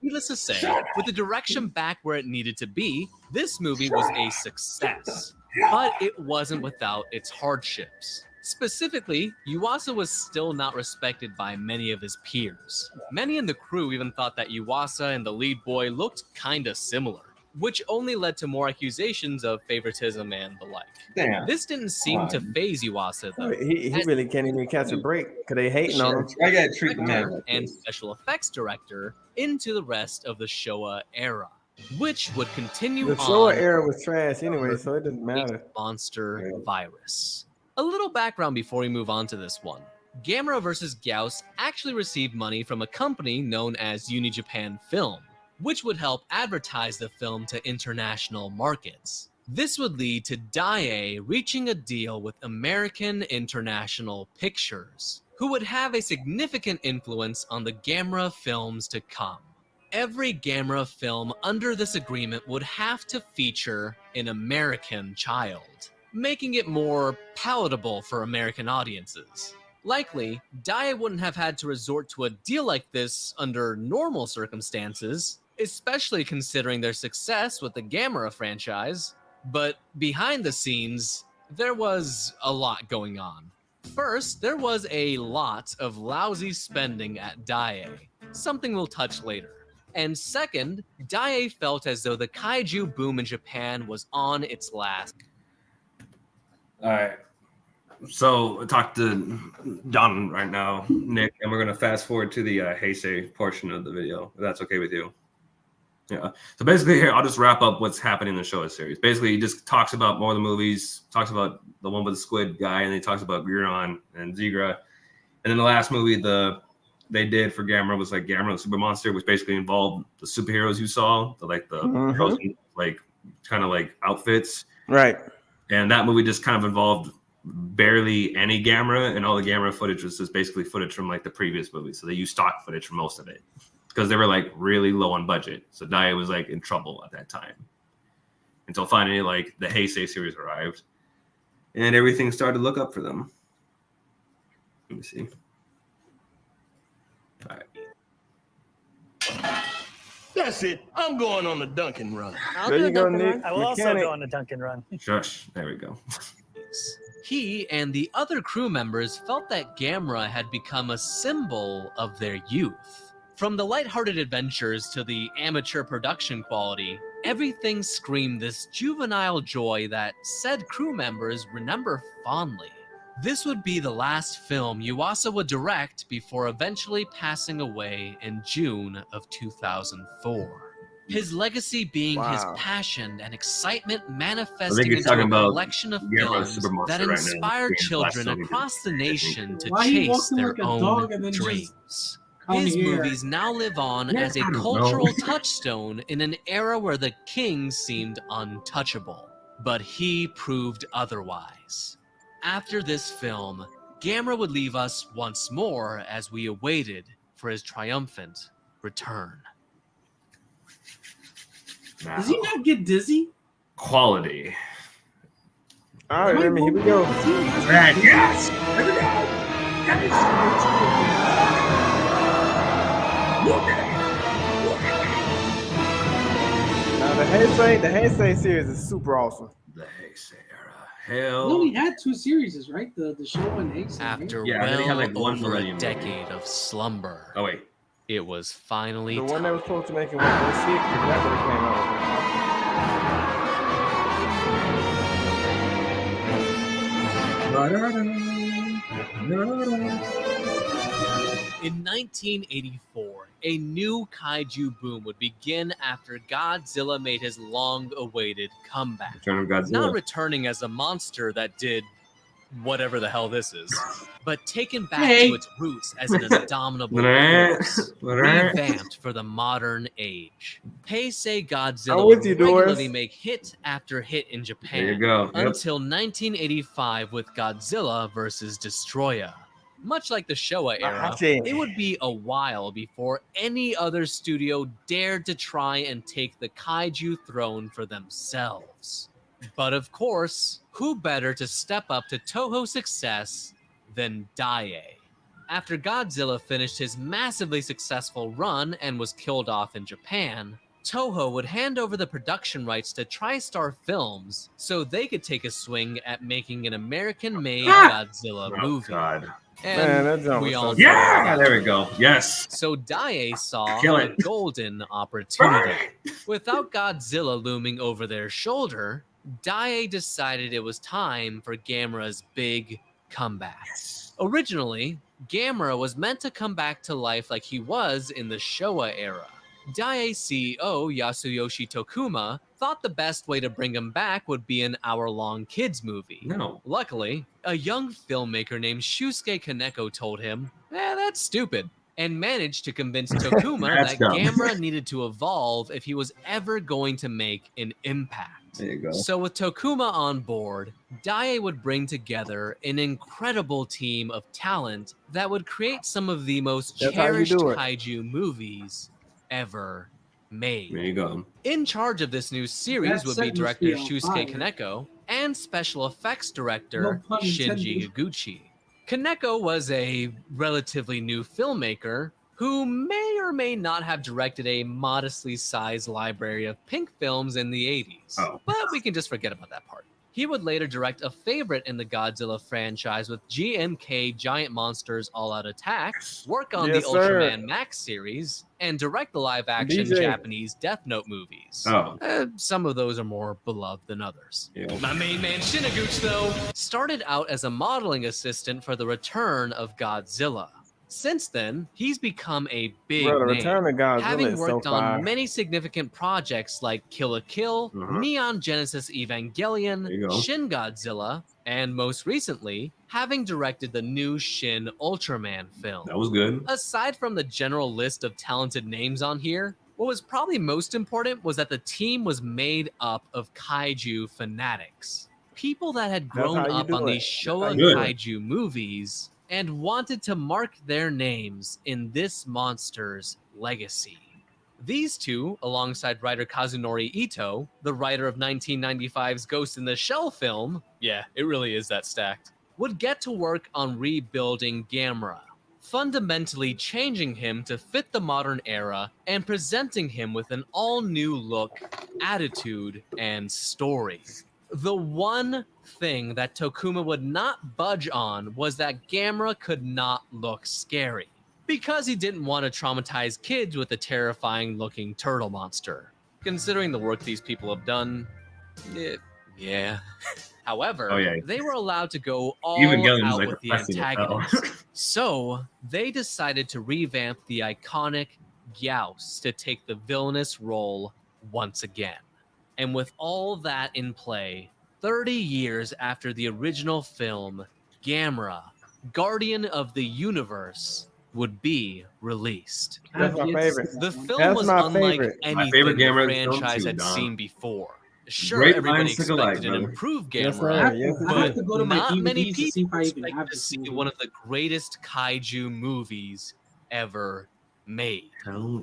Needless to say, with the direction back where it needed to be, this movie was a success. But it wasn't without its hardships. Specifically, Yuasa was still not respected by many of his peers. Many in the crew even thought that Yuasa and the lead boy looked kinda similar. which only led to more accusations of favoritism and the like. Damn. This didn't seem to phase Yuasa, though. He really can't even catch a break because they hating on him. I gotta treat the man like and this. special effects director into the rest of the Showa era, which would continue The on Showa era was trash anyway, so it didn't matter. monster virus. A little background before we move on to this one. Gamera vs. Gyaos actually received money from a company known as Unijapan Film, which would help advertise the film to international markets. This would lead to Daiei reaching a deal with American International Pictures, who would have a significant influence on the Gamera films to come. Every Gamera film under this agreement would have to feature an American child, making it more palatable for American audiences. Likely, Daiei wouldn't have had to resort to a deal like this under normal circumstances, especially considering their success with the Gamera franchise. But behind the scenes, there was a lot going on. First, there was a lot of lousy spending at Daiei, something we'll touch later. And second, Daiei felt as though the kaiju boom in Japan was on its last. All right. So I talked to John right now, Nick, and we're going to fast forward to the Heisei portion of the video, if that's okay with you. Yeah. So basically here, I'll just wrap up what's happening in the Showa series. Basically, he just talks about more of the movies, talks about the one with the squid guy, and then he talks about Guiron and Zigra. And then the last movie they did for Gamera was like Gamera the Super Monster, which basically involved the superheroes you saw, the heroes in, like kind of like outfits. Right. And that movie just kind of involved barely any Gamera, and all the Gamera footage was just basically footage from like the previous movie. So they used stock footage for most of it because they were like really low on budget. So Daiei was like in trouble at that time until finally like the Heisei series arrived and everything started to look up for them. Let me see. All right. That's it. I'm going on the Dunkin' run. There you go, Nick. I will also go on the Dunkin' run. Shush. There we go. He and the other crew members felt that Gamera had become a symbol of their youth. From the lighthearted adventures to the amateur production quality, everything screamed this juvenile joy that said crew members remember fondly. This would be the last film Yuasa would direct before eventually passing away in June of 2004. His legacy being his passion and excitement manifesting into a collection of films that inspire children across the nation to chase their own dreams. His movies now live on as a cultural touchstone in an era where the king seemed untouchable. But he proved otherwise. After this film, Gamera would leave us once more as we awaited for his triumphant return. Now, Does he not get dizzy? quality. All right, here we go. Yes. Here we go. Now the Heisei series is super awesome. The Heisei era. He Hell. only had 2 series, right? The Showa and Heisei. After Yeah, and then he had, like, one over a Millennium decade of slumber, Oh wait. it was finally The one that time. was supposed to make it 106, that would have came out. In 1984, a new kaiju boom would begin after Godzilla made his long-awaited comeback. Return of Godzilla. Not returning as a monster that did whatever the hell this is, but taken back to its roots as an indomitable force, revamped for the modern age. Heisei Godzilla I'm with would you, Doris. regularly make hit after hit in Japan There you go. Yep. until 1985 with Godzilla vs. Destroyer. Much like the Showa era, it would be a while before any other studio dared to try and take the kaiju throne for themselves. But of course, who better to step up to Toho's success than Daiei? After Godzilla finished his massively successful run and was killed off in Japan, Toho would hand over the production rights to TriStar Films so they could take a swing at making an American-made Godzilla movie. God. And Man, that jump we was all so know Yeah, that. there we go. Yes. So Daiei saw Kill a it. golden opportunity. Without Godzilla looming over their shoulder, Daiei decided it was time for Gamera's big comeback. Originally, Gamera was meant to come back to life like he was in the Showa era. Daiei CEO Yasuyoshi Tokuma thought the best way to bring him back would be an hour-long kids movie. No. Luckily, a young filmmaker named Shusuke Kaneko told him, that's stupid, and managed to convince Tokuma That's that dumb. Gamera needed to evolve if he was ever going to make an impact. There you go. So with Tokuma on board, Daiei would bring together an incredible team of talent that would create some of the most That's how you cherished do it. kaiju movies ever made. There you go. In charge of this new series That would be set must director be on Shusuke fire. Kaneko and special effects director No pun Shinji intended. Higuchi. Kaneko was a relatively new filmmaker who may or may not have directed a modestly sized library of pink films in the 80s. Oh. But we can just forget about that part. He would later direct a favorite in the Godzilla franchise with GMK Giant Monsters All Out Attack, work on Yes, the sir. Ultraman Max series, and direct the live-action DJ. Japanese Death Note movies. Oh. Some of those are more beloved than others. Yeah. My main man Shiniguchi, though, started out as a modeling assistant for the return of Godzilla. Since then, he's become a big Bro, the name, Return of Godzilla having is so worked fire. on many significant projects like Kill la Kill, Mhm. Neon Genesis Evangelion, There you go. Shin Godzilla, and most recently, having directed the new Shin Ultraman film. That was good. Aside from the general list of talented names on here, what was probably most important was that the team was made up of kaiju fanatics. People that had That's grown how you up do on it. these Showa Good. kaiju movies and wanted to mark their names in this monster's legacy. These two, alongside writer Kazunori Ito, the writer of 1995's Ghost in the Shell film, yeah, it really is that stacked, would get to work on rebuilding Gamera, fundamentally changing him to fit the modern era and presenting him with an all-new look, attitude, and story. The one thing that Tokuma would not budge on was that Gamera could not look scary, because he didn't want to traumatize kids with a terrifying-looking turtle monster. Considering the work these people have done, yeah. However, Oh, yeah. they were allowed to go all Evangelion was out like with the depressing as hell. antagonist. So they decided to revamp the iconic Gyaos to take the villainous role once again. And with all that in play, 30 years after the original film, Gamera, Guardian of the Universe, would be released. That's my favorite. The film That's was my unlike favorite. My anything favorite the Gamera film franchise too, had Don. seen before. Sure, Great everybody minds think alike, expected an brother. improved Yes, Gamera, sir. I Yes, have sir. to go to my not many DVDs to see people if I even expect have to this see movie. one of the greatest kaiju movies ever made.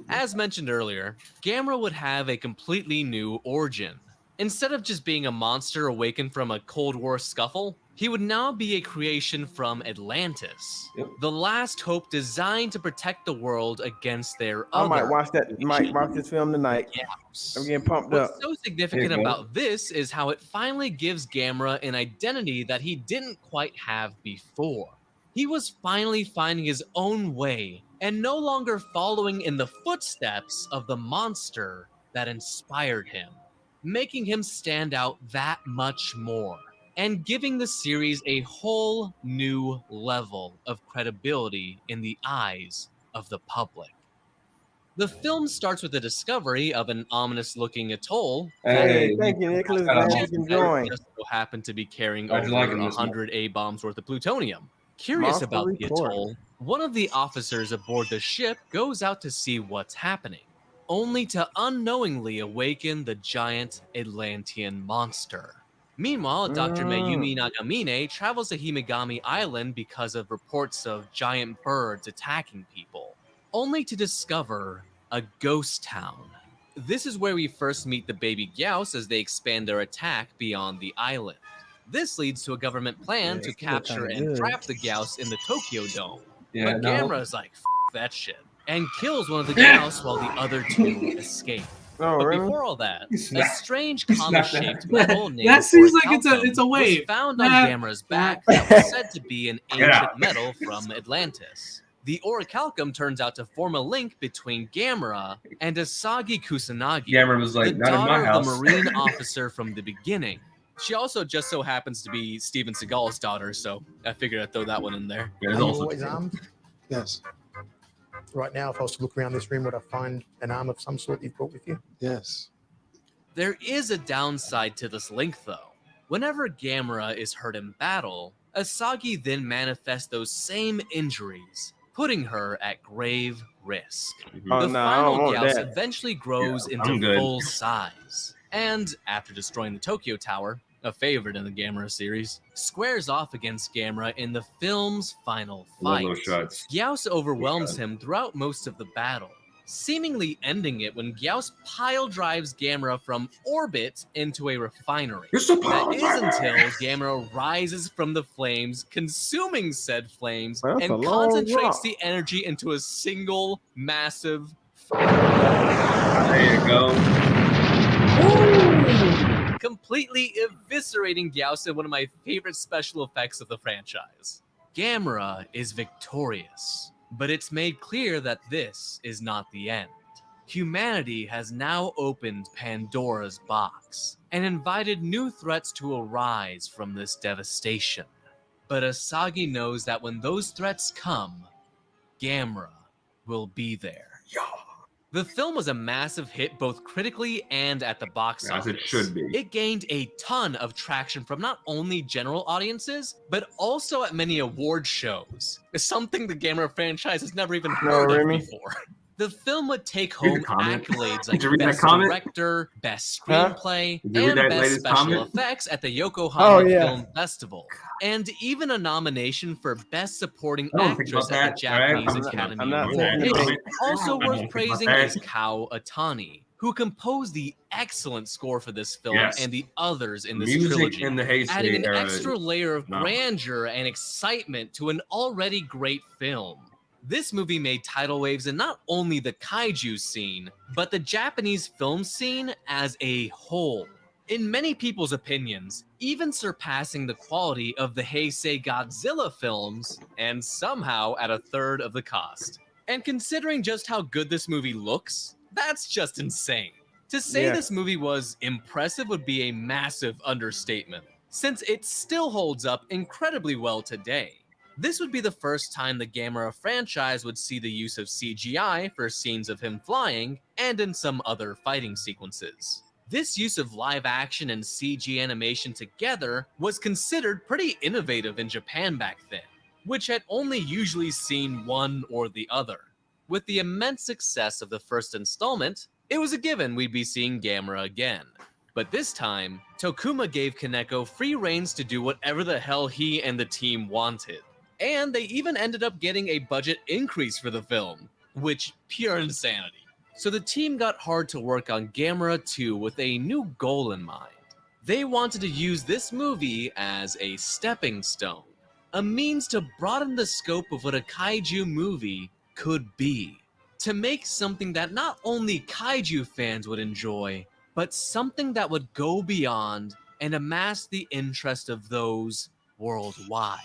As mentioned earlier, Gamera would have a completely new origin. Instead of just being a monster awakened from a Cold War scuffle, he would now be a creation from Atlantis, Yep. the last hope designed to protect the world against their I might other watch that. Might watch this film tonight. Gyaos. I'm getting pumped up. What's so significant There you go. about this is how it finally gives Gamera an identity that he didn't quite have before. He was finally finding his own way and no longer following in the footsteps of the monster that inspired him, making him stand out that much more and giving the series a whole new level of credibility in the eyes of the public. The film starts with the discovery of an ominous-looking atoll Hey, thank you, Nicholas. Glad you can join. just so happened to be carrying How'd you over like him this 100 A-bombs worth of plutonium. Curious Monster about the report. atoll, one of the officers aboard the ship goes out to see what's happening, only to unknowingly awaken the giant Atlantean monster. Meanwhile, Dr. Mayumi Nagamine travels to Himegami Island because of reports of giant birds attacking people, only to discover a ghost town. This is where we first meet the baby Gyaos as they expand their attack beyond the island. This leads to a government plan Yeah, to it's still capture kinda and good. trap the Gyaos in the Tokyo Dome. Yeah, But no. Gamera's like, F that shit, and kills one of the Gyaos while the other two escape. Oh, But really? before all that, He a snapped- strange he snapped that. comet-shaped metal named That seems like orichalcum it's a wave. was found on Nah, Gamera's nah. back that was said to be an Get ancient out. metal from Atlantis. The orichalcum turns out to form a link between Gamera and Asagi Kusanagi, Gamera was like, the not in my daughter of the house. Marine officer from the beginning. She also just so happens to be Steven Seagal's daughter, so I figured I'd throw that one in there. It is Are you also always true. armed? Yes. Right now, if I was to look around this room, would I find an arm of some sort you've brought with you? Yes. There is a downside to this link, though. Whenever Gamera is hurt in battle, Asagi then manifests those same injuries, putting her at grave risk. Oh, The no, I don't final want Gyaos that. eventually grows Yeah, I'm into good. full size, and after destroying the Tokyo Tower, a favorite in the Gamera series, squares off against Gamera in the film's final Love fight. those shots. Gyaos overwhelms him throughout most of the battle, seemingly ending it when Gyaos pile drives Gamera from orbit into a refinery. You're so That is powerful. until Gamera rises from the flames, consuming said flames, Well, that's a and long concentrates walk. the energy into a single massive fire, There you go. completely eviscerating Gyaos in one of my favorite special effects of the franchise. Gamera is victorious, but it's made clear that this is not the end. Humanity has now opened Pandora's box and invited new threats to arise from this devastation. But Asagi knows that when those threats come, Gamera will be there. The film was a massive hit both critically and at the box As office. it should be. It gained a ton of traction from not only general audiences, but also at many award shows. Something the Gamera franchise has never even heard of Remy? before. The film would take Read the home comment. accolades Did like you read that Best comment? Director, Best Huh? Screenplay, Did you read and that Best latest Special comment? Effects at the Yokohama Oh, yeah. Film Festival, and even a nomination for Best Supporting I don't think Actress about at the that, all right? Japanese I'm Academy not Awards. taking the bait. Also I don't worth think praising about is that. Kao Atani, who composed the excellent score for this film Yes. and the others in this Music trilogy, in the Heisei adding an era extra is layer of phenomenal. grandeur and excitement to an already great film. This movie made tidal waves in not only the kaiju scene, but the Japanese film scene as a whole. In many people's opinions, even surpassing the quality of the Heisei Godzilla films, and somehow at a third of the cost. And considering just how good this movie looks, that's just insane. To say Yeah. this movie was impressive would be a massive understatement, since it still holds up incredibly well today. This would be the first time the Gamera franchise would see the use of CGI for scenes of him flying and in some other fighting sequences. This use of live action and CG animation together was considered pretty innovative in Japan back then, which had only usually seen one or the other. With the immense success of the first installment, it was a given we'd be seeing Gamera again. But this time, Tokuma gave Kaneko free reins to do whatever the hell he and the team wanted. And they even ended up getting a budget increase for the film, which pure insanity. So the team got hard to work on Gamera 2 with a new goal in mind. They wanted to use this movie as a stepping stone, a means to broaden the scope of what a kaiju movie could be. To make something that not only kaiju fans would enjoy, but something that would go beyond and amass the interest of those worldwide.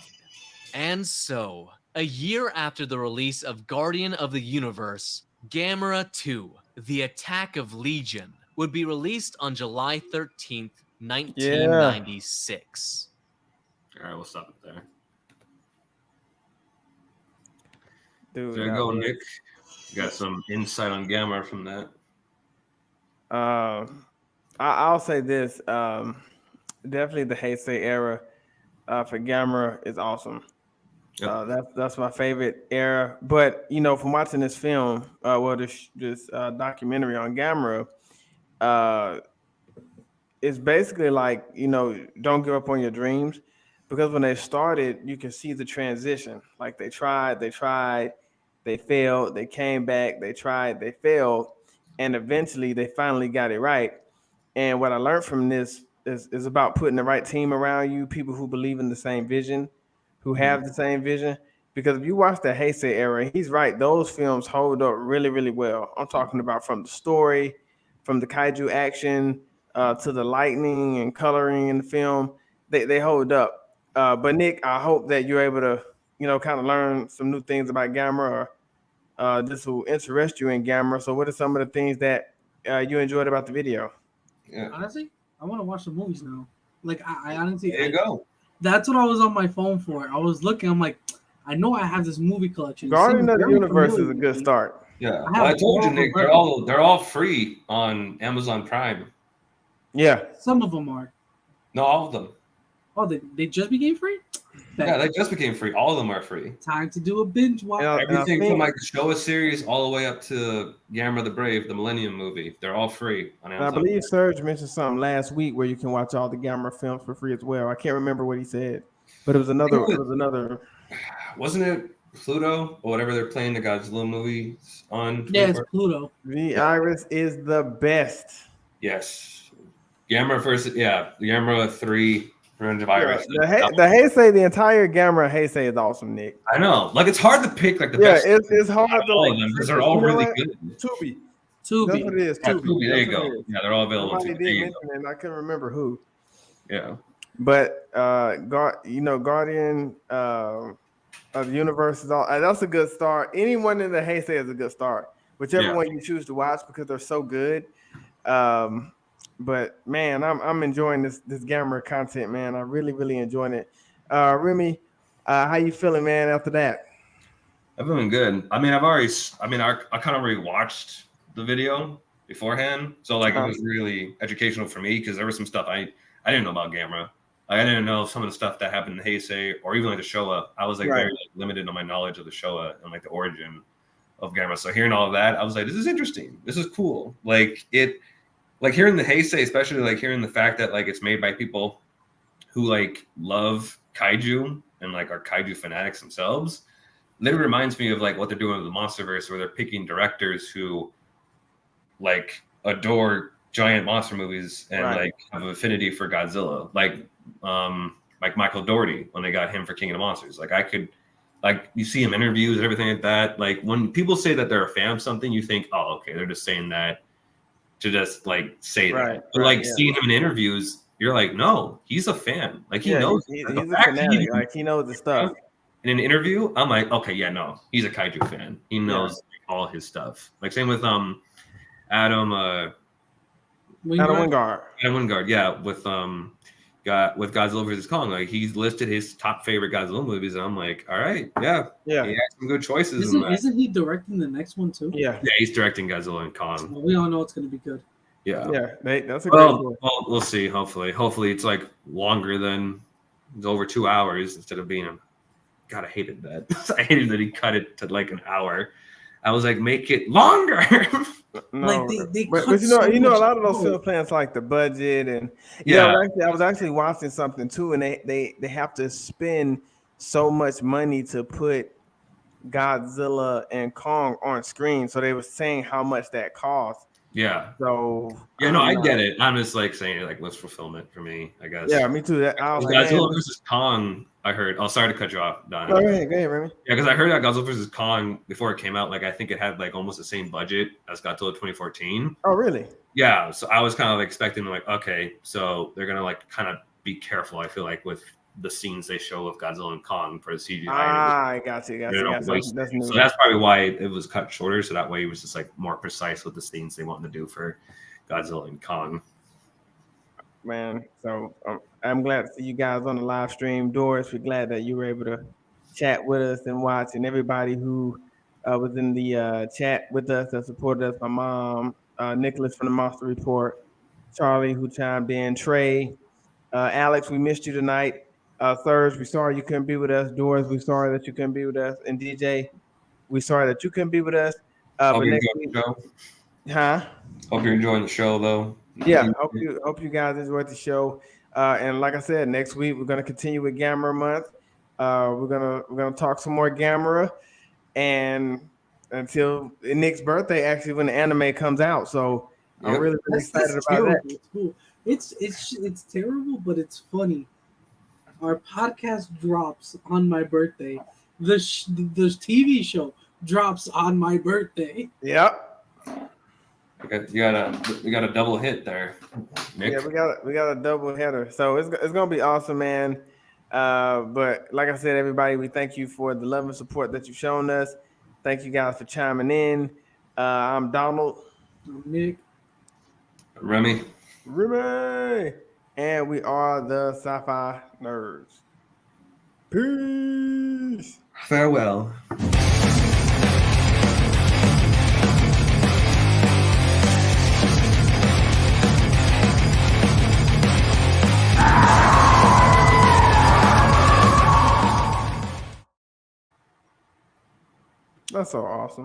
And so, a year after the release of Guardian of the Universe, Gamera 2, The Attack of Legion, would be released on July 13th, 1996. All right, we'll stop it there. Dude, There you that go, was- Nick. You got some insight on Gamera from that. I'll say this. Definitely the Heisei era for Gamera is awesome. Yep. That's my favorite era. But from watching this film, this documentary on Gamera, it's basically like don't give up on your dreams, because when they started, you can see the transition. Like they tried, they failed, they came back, they tried, they failed, and eventually they finally got it right. And what I learned from this is about putting the right team around you, people who believe in the same vision, who have the same vision. Because if you watch the Heisei era, he's right, those films hold up really, really well. I'm talking about from the story, from the kaiju action to the lightning and coloring in the film, they hold up. But Nick, I hope that you're able to, kind of learn some new things about Gamera, or this will interest you in Gamera. So what are some of the things that you enjoyed about the video? Yeah. Honestly, I want to watch the movies now. Like I honestly, There you go. That's what I was on my phone for. I was looking. I'm like, I know I have this movie collection. Guardian of the Universe is a good start. Yeah, I told you, Nick. They're all free on Amazon Prime. Yeah, some of them are. No, all of them. Oh, they just became free. Yeah, they just became free. All of them are free. Time to do a binge watch. Everything from like the Showa series all the way up to Gamera the Brave, the Millennium movie. They're all free on Amazon. I believe Serge mentioned something last week where you can watch all the Gamera films for free as well. I can't remember what he said, but it was another. Wasn't it Pluto or whatever they're playing the Godzilla movies on? Yeah, it's Pluto. The Iris is the best. Yes, Gamera versus Gamera 3. Revenge of Iris. The Heisei, the entire Gamera Heisei is awesome, Nick. I know. Like, it's hard to pick like the best. Yeah, it's hard to all of them because they're all really good. Tubi. That's what it is. Tubi. There you go. Yeah, they're all available. Somebody did mention it, and I couldn't remember who. Yeah. But Guardian of the Universe is all. That's a good start. Anyone in the Heisei is a good start. Whichever one you choose to watch because they're so good. But man, I'm enjoying this Gamera content, man. I really enjoying it. Remy, how you feeling, man? After that, I've been good. I mean, I kind of already watched the video beforehand, so like it was really educational for me because there was some stuff I didn't know about Gamera. I didn't know some of the stuff that happened in Heisei or even like the Showa. I was like very limited on my knowledge of the Showa and like the origin of Gamera. So hearing all of that, I was like, this is interesting. This is cool. Like hearing the Heisei, especially like hearing the fact that like it's made by people who like love kaiju and like are kaiju fanatics themselves, literally reminds me of like what they're doing with the MonsterVerse, where they're picking directors who like adore giant monster movies and like have an affinity for Godzilla, like Michael Dougherty when they got him for King of the Monsters. Like I could, like you see him in interviews and everything like that. Like when people say that they're a fan of something, you think, oh, okay, they're just saying that to just like say that. But like seeing him in interviews, you're like, no, he's a fan. Like he knows. He's a fanatic. Like he knows the stuff. In an interview, I'm like, okay, yeah, no, he's a kaiju fan. He knows all his stuff. Like same with Adam Wingard, yeah, with Godzilla vs. Kong. Like he's listed his top favorite Godzilla movies, and I'm like, all right, yeah, he had some good choices. Isn't he directing the next one too? Yeah, he's directing Godzilla and Kong. Well, we all know it's going to be good. Yeah, that's a great one. Well, we'll see. Hopefully, it's like longer than it's over 2 hours instead of being. God, I hated that. I hated that he cut it to like an hour. I was like, make it longer. No, like they but cut so a lot of those out. film plans like the budget and I was actually watching something too, and they have to spend so much money to put Godzilla and Kong on screen. So they were saying how much that cost. Yeah. So I get it. I'm just like saying like what's fulfillment for me, I guess. Yeah, me too. Godzilla versus Kong. I heard. Oh, sorry to cut you off, Don. Go ahead, Remy. Yeah, because I heard that Godzilla vs. Kong before it came out, like I think it had like almost the same budget as Godzilla 2014. Oh, really? Yeah. So I was kind of like expecting like, okay, so they're gonna like kind of be careful. I feel like with the scenes they show of Godzilla and Kong for the CGI. I got you. So that's probably why it was cut shorter. So that way it was just like more precise with the scenes they wanted to do for Godzilla and Kong. Man, so I'm glad to see you guys on the live stream. Doris, we're glad that you were able to chat with us and watch, and everybody who was in the chat with us that supported us. My mom, Nicholas from the Monster Report, Charlie who chimed in, Trey, Alex, we missed you tonight. Serge, we sorry you couldn't be with us. Doris, we sorry that you couldn't be with us. And DJ, we sorry that you couldn't be with us. Hope you're enjoying the show. Hope you're enjoying the show though. Yeah, hope you guys enjoyed the show. And like I said, next week we're gonna continue with Gamera month. We're gonna talk some more Gamera, and until Nick's birthday, actually, when the anime comes out. So I'm really excited about that. Cool. It's terrible, but it's funny. Our podcast drops on my birthday. The TV show drops on my birthday. Yep. We got a double hit there, Nick. Yeah, we got a double header, so it's gonna be awesome, man. But like I said, everybody, we thank you for the love and support that you've shown us. Thank you guys for chiming in. I'm Donald. I'm Nick. Remy, and we are the Sci-Fi Nerds. Peace. farewell. That's so awesome.